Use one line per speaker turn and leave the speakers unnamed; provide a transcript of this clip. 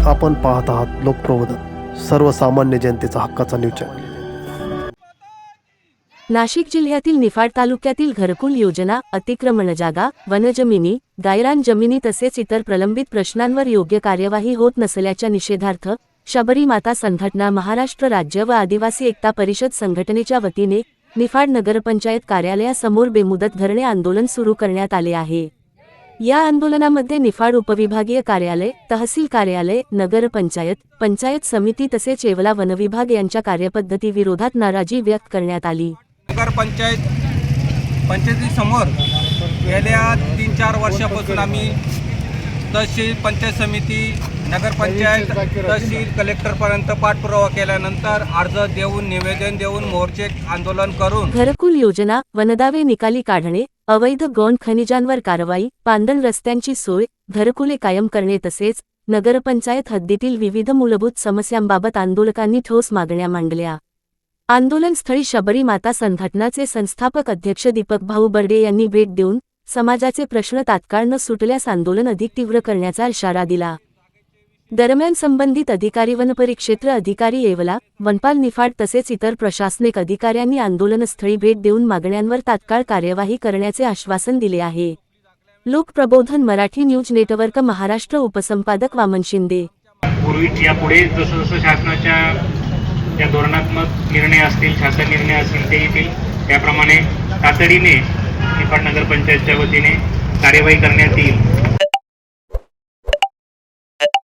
आपण पाहत आहात लोकप्रबोधन, सर्वसामान्य जनतेचा हक्काचा न्यूज चॅनल।
नाशिक जिल्ह्यातील निफाड तालुक्यातील घरकुल योजना, अतिक्रमण जागा, वनजमिनी, गायरान जमिनी तसेच इतर प्रलंबित प्रश्नांवर योग्य कार्यवाही होत नसल्याच्या निषेधार्थ शबरी माता संघटना महाराष्ट्र राज्य व आदिवासी एकता परिषद संघटनेच्या वतीने निफाड नगरपंचायत कार्यालयासमोर बेमुदत धरणे आंदोलन सुरू करण्यात आले आहे। या आंदोलनामध्ये निफाड उपविभागीय कार्यालय, तहसील कार्यालय, नगरपंचायत, पंचायत समिती तसेच येवला वनविभाग यांच्या कार्यपद्धती विरोधात नाराजी व्यक्त करण्यात आली।
पंचायतीसमोर गेल्या 3-4 वर्षापासून आम्ही तहसील, पंचायत समिती, नगरपंचायत, तहसील, कलेक्टरपर्यंत पाठपुरावा केल्यानंतर अर्ज देऊन, निवेदन देऊन, मोर्चे आंदोलन करून
घरकुल योजना, वनदावे निकाली काढणे, अवैध गौण खनिजांवर कारवाई, पांदण रस्त्यांची सोय, घरकुले कायम करणे तसेच नगरपंचायत हद्दीतील विविध मूलभूत समस्यांबाबत आंदोलकांनी ठोस मागण्या मांडल्या। आंदोलनस्थळी शबरी माता संघटनाचे संस्थापक अध्यक्ष दीपक भाऊ बर्डे यांनी भेट देऊन समाजाचे प्रश्न तात्काळ न सुटल्यास आंदोलन अधिक तीव्र करण्याचा इशारा दिला। दरम्यान संबंधित अधिकारी, वनपरिक्षेत्र अधिकारी येवला, वनपाल निफाड तसेच इतर प्रशासनिक अधिकाऱ्यांनी आंदोलनस्थळी भेट देऊन मागण्यांवर तात्काळ कार्यवाही करण्याचे आश्वासन दिले आहे। लोकप्रबोधन मराठी न्यूज नेटवर्क महाराष्ट्र उपसंपादक वामन शिंदे।
यापुढे जसं जसं शासनाच्या या धोरणात्मक निर्णय असतील, शासन निर्णय असतील ते येतील, त्याप्रमाणे तातडीने निफाड नगरपंचायतच्या वतीने कार्यवाही करण्यात येईल।